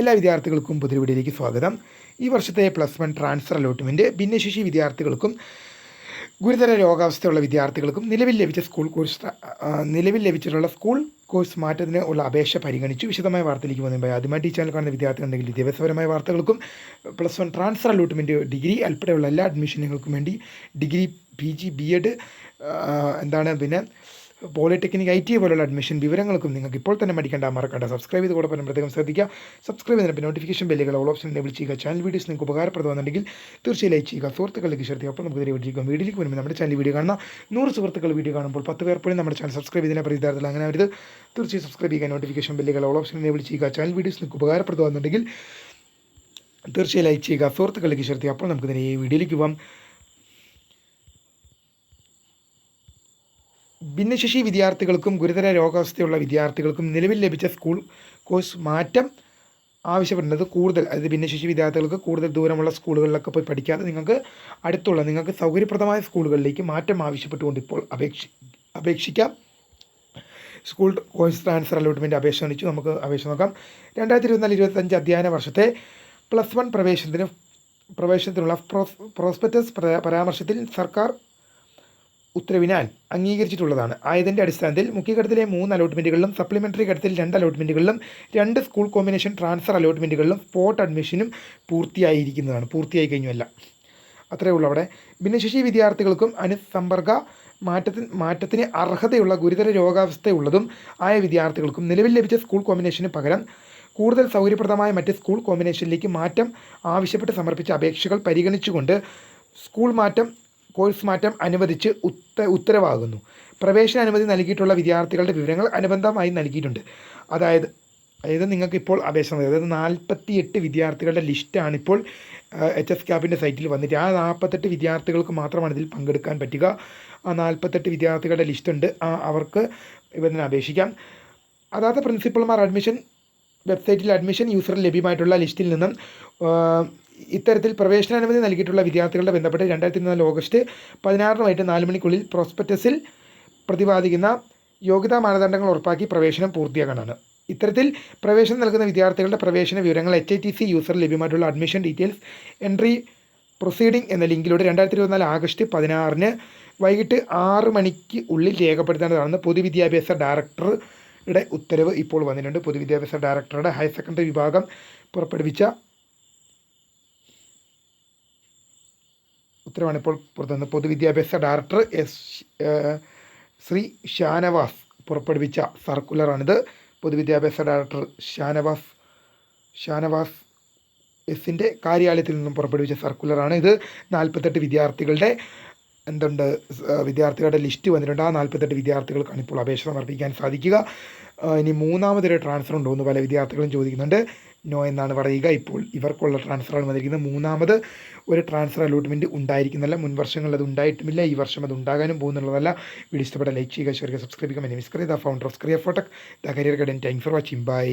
എല്ലാ വിദ്യാർത്ഥികൾക്കും പുതിയ വീഡിയോയിലേക്ക് സ്വാഗതം. ഈ വർഷത്തെ +1 ട്രാൻസ്ഫർ അലോട്ട്മെൻറ്റ് ഭിന്നശേഷി വിദ്യാർത്ഥികൾക്കും ഗുരുതര രോഗാവസ്ഥയുള്ള വിദ്യാർത്ഥികൾക്കും നിലവിൽ ലഭിച്ചിട്ടുള്ള സ്കൂൾ കോഴ്സ് മാറ്റത്തിന് ഉള്ള അപേക്ഷ പരിഗണിച്ചു. വിശദമായ വാർത്തയിലേക്ക് പോകുന്നതിന് ആദ്യമായി ഈ ചാനൽ കാണുന്ന വിദ്യാർത്ഥികളുണ്ടെങ്കിൽ വിദ്യാഭ്യാസപരമായ വാർത്തകൾക്കും +1 ട്രാൻസ്ഫർ അലോട്ട്മെൻറ്റ് ഡിഗ്രി ഉൾപ്പെടെയുള്ള എല്ലാ അഡ്മിഷനുകൾക്കും വേണ്ടി ഡിഗ്രി PG BEd പിന്നെ പോളിടെക്നിക് IT പോലുള്ള അഡ്മിഷൻ വിവരങ്ങൾക്കും നിങ്ങൾക്ക് ഇപ്പോൾ തന്നെ മറക്കണ്ട സബ്സ്ക്രൈബ് ചെയ്ത് കൂടെ പ്രത്യേകം ശ്രദ്ധിക്കുക. സബ്സ്ക്രൈബ് ചെയ്തിട്ട് നോട്ടിഫിക്കേഷൻ ബെല്ലുകൾ ഓൾ ഓപ്ഷൻ എനേബിൾ ചെയ്യുക. ചാനൽ വീഡിയോസ് നിങ്ങൾക്ക് ഉപകാരപ്രദമാണെന്നുണ്ടെങ്കിൽ തീർച്ചയായും ലൈക്ക് ചെയ്യുക, സുഹൃത്തുക്കളിലേക്ക് ഷെയർ ചെയ്യുക. അപ്പോൾ നമുക്ക് വീഡിയോയിലേക്ക് വരുമ്പോൾ നമ്മുടെ ചാനൽ വീഡിയോ കാണുന്ന 100 സുഹൃത്തുക്കൾ വീഡിയോ കാണുമ്പോൾ 10 പേർ പോലും നമ്മുടെ ചാനൽ സബ്സ്ക്രൈബ് ചെയ്തതിനെ വിദ്യാർത്ഥികൾ അങ്ങനെ അവരുത് തീർച്ചയായും സബ്സ്ക്രൈബ് ചെയ്യുക. നോട്ടിഫിക്കേഷൻ ബെല്ലുകൾ ഓൾ ഓപ്ഷൻ എനേബിൾ ചെയ്യുക. ചാനൽ വീഡിയോസ് നിങ്ങൾക്ക് ഉപകാരപ്രദമാണെന്നുണ്ടെങ്കിൽ തീർച്ചയായും ലൈക്ക് ചെയ്യുക, സുഹൃത്തുക്കളിലേക്ക് ഷെയർ ചെയ്യുക. അപ്പോൾ നമുക്ക് ഈ വീഡിയോയിലേക്ക് പോകാം. ഭിന്നശേഷി വിദ്യാർത്ഥികൾക്കും ഗുരുതര രോഗാവസ്ഥയുള്ള വിദ്യാർത്ഥികൾക്കും നിലവിൽ ലഭിച്ച സ്കൂൾ കോഴ്സ് മാറ്റം ആവശ്യപ്പെടുന്നത് അതായത് ഭിന്നശേഷി വിദ്യാർത്ഥികൾക്ക് കൂടുതൽ ദൂരമുള്ള സ്കൂളുകളിലൊക്കെ പോയി പഠിക്കാതെ നിങ്ങൾക്ക് സൗകര്യപ്രദമായ സ്കൂളുകളിലേക്ക് മാറ്റം ആവശ്യപ്പെട്ടുകൊണ്ട് ഇപ്പോൾ അപേക്ഷിക്കാം. സ്കൂൾ കോഴ്സ് ട്രാൻസ്ഫർ അലോട്ട്മെൻറ്റ് അപേക്ഷ ക്ഷണിച്ചു. നമുക്ക് അപേക്ഷ നോക്കാം. 2024-25 അധ്യയന വർഷത്തെ +1 പ്രവേശനത്തിനുള്ള പ്രോസ്പെക്ടസ് പരാമർശത്തിൽ സർക്കാർ ഉത്തരവിനാൽ അംഗീകരിച്ചിട്ടുള്ളതാണ്. ആയതിൻ്റെ അടിസ്ഥാനത്തിൽ മുഖ്യഘട്ടത്തിലെ 3 അലോട്ട്മെൻറ്റുകളിലും സപ്ലിമെൻ്ററി ഘട്ടത്തിൽ 2 അലോട്ട്മെൻറ്റുകളിലും 2 സ്കൂൾ കോമ്പിനേഷൻ ട്രാൻസ്ഫർ അലോട്ട്മെൻറ്റുകളിലും സ്പോട്ട് അഡ്മിഷനും പൂർത്തിയായി കഴിഞ്ഞുമല്ല. അത്രയേ ഉള്ളൂ. അവിടെ ഭിന്നശേഷി വിദ്യാർത്ഥികൾക്കും അനുസമ്പർക്ക മാറ്റത്തിന് അർഹതയുള്ള ഗുരുതര രോഗാവസ്ഥയുള്ളതും ആയ വിദ്യാർത്ഥികൾക്കും നിലവിൽ ലഭിച്ച സ്കൂൾ കോമ്പിനേഷന് പകരം കൂടുതൽ സൗകര്യപ്രദമായ മറ്റ് സ്കൂൾ കോമ്പിനേഷനിലേക്ക് മാറ്റം ആവശ്യപ്പെട്ട് സമർപ്പിച്ച അപേക്ഷകൾ പരിഗണിച്ചുകൊണ്ട് കോഴ്സ് മാറ്റം അനുവദിച്ച് ഉത്തരവാകുന്നു. പ്രവേശന അനുമതി നൽകിയിട്ടുള്ള വിദ്യാർത്ഥികളുടെ വിവരങ്ങൾ അനുബന്ധമായി നൽകിയിട്ടുണ്ട്. അതായത് നിങ്ങൾക്കിപ്പോൾ അപേക്ഷ, അതായത് 48 വിദ്യാർത്ഥികളുടെ ലിസ്റ്റാണ് ഇപ്പോൾ HSCAPൻ്റെ സൈറ്റിൽ വന്നിട്ട്. ആ 48 വിദ്യാർത്ഥികൾക്ക് മാത്രമാണ് ഇതിൽ പങ്കെടുക്കാൻ പറ്റുക. ആ 48 വിദ്യാർത്ഥികളുടെ ലിസ്റ്റുണ്ട്. അവർക്ക് ഇതിന് അപേക്ഷിക്കാം. അതായത് പ്രിൻസിപ്പൽമാർ അഡ്മിഷൻ വെബ്സൈറ്റിൽ അഡ്മിഷൻ യൂസറിൽ ലഭ്യമായിട്ടുള്ള ലിസ്റ്റിൽ നിന്നും ഇത്തരത്തിൽ പ്രവേശനാനുമതി നൽകിയിട്ടുള്ള വിദ്യാർത്ഥികളുടെ ബന്ധപ്പെട്ട് 2024 ഓഗസ്റ്റ് 16 വൈകിട്ട് 4 മണിക്കുള്ളിൽ പ്രോസ്പെക്ടസിൽ പ്രതിപാദിക്കുന്ന യോഗ്യതാ മാനദണ്ഡങ്ങൾ ഉറപ്പാക്കി പ്രവേശനം പൂർത്തിയാക്കാനാണ്. ഇത്തരത്തിൽ പ്രവേശനം നൽകുന്ന വിദ്യാർത്ഥികളുടെ പ്രവേശന വിവരങ്ങൾ HITC യൂസറിൽ ലഭ്യമായിട്ടുള്ള അഡ്മിഷൻ ഡീറ്റെയിൽസ് എൻട്രി പ്രൊസീഡിംഗ് എന്ന ലിങ്കിലൂടെ 2024 ഓഗസ്റ്റ് 16 വൈകിട്ട് 6 മണിക്ക് ഉള്ളിൽ രേഖപ്പെടുത്തേണ്ടതാണെന്ന് പൊതുവിദ്യാഭ്യാസ ഡയറക്ടറുടെ ഉത്തരവ് ഇപ്പോൾ വന്നിട്ടുണ്ട്. പൊതുവിദ്യാഭ്യാസ ഡയറക്ടറുടെ ഹയർ സെക്കൻഡറി വിഭാഗം പുറപ്പെടുവിച്ച ഉത്തരവാണ് ഇപ്പോൾ പുറത്തുനിന്ന്. പൊതുവിദ്യാഭ്യാസ ഡയറക്ടർ ശ്രീ ഷാനവാസ് പുറപ്പെടുവിച്ച സർക്കുലറാണിത്. പൊതുവിദ്യാഭ്യാസ ഡയറക്ടർ ഷാനവാസ് എസിൻ്റെ കാര്യാലയത്തിൽ നിന്നും പുറപ്പെടുവിച്ച സർക്കുലറാണ് ഇത്. 48 വിദ്യാർത്ഥികളുടെ ലിസ്റ്റ് വന്നിട്ടുണ്ട്. ആ 48 വിദ്യാർത്ഥികൾക്കാണ് ഇപ്പോൾ അപേക്ഷ സമർപ്പിക്കാൻ സാധിക്കുക. ഇനി മൂന്നാമതൊരു ട്രാൻസ്ഫർ ഉണ്ടോ എന്ന് പല വിദ്യാർത്ഥികളും ചോദിക്കുന്നുണ്ട്. നോ എന്നാണ് പറയുക. ഇപ്പോൾ ഇവർക്കുള്ള ട്രാൻസ്ഫറാണ് വന്നിരിക്കുന്നത്. മൂന്നാമത് ഒരു ട്രാൻസ്ഫർ അലോട്ട്മെൻറ്റ് ഉണ്ടായിരിക്കുന്നതല്ല. മുൻ വർഷങ്ങളിൽ അത് ഉണ്ടായിട്ടുമില്ല. ഈ വർഷം അത് ഉണ്ടാകാനും പോകുന്നുള്ളതല്ല. വീഡിയോ ഇഷ്ടപ്പെട്ട ലൈക്ക് ചെയ്യുക, ഷെയർ ചെയ്യുക, സബ്സ്ക്രൈബ് ചെയ്യുക. My name is Kriya, the founder of Kriya ഫോട്ടക്, the career guidance. Thanks for watching. By.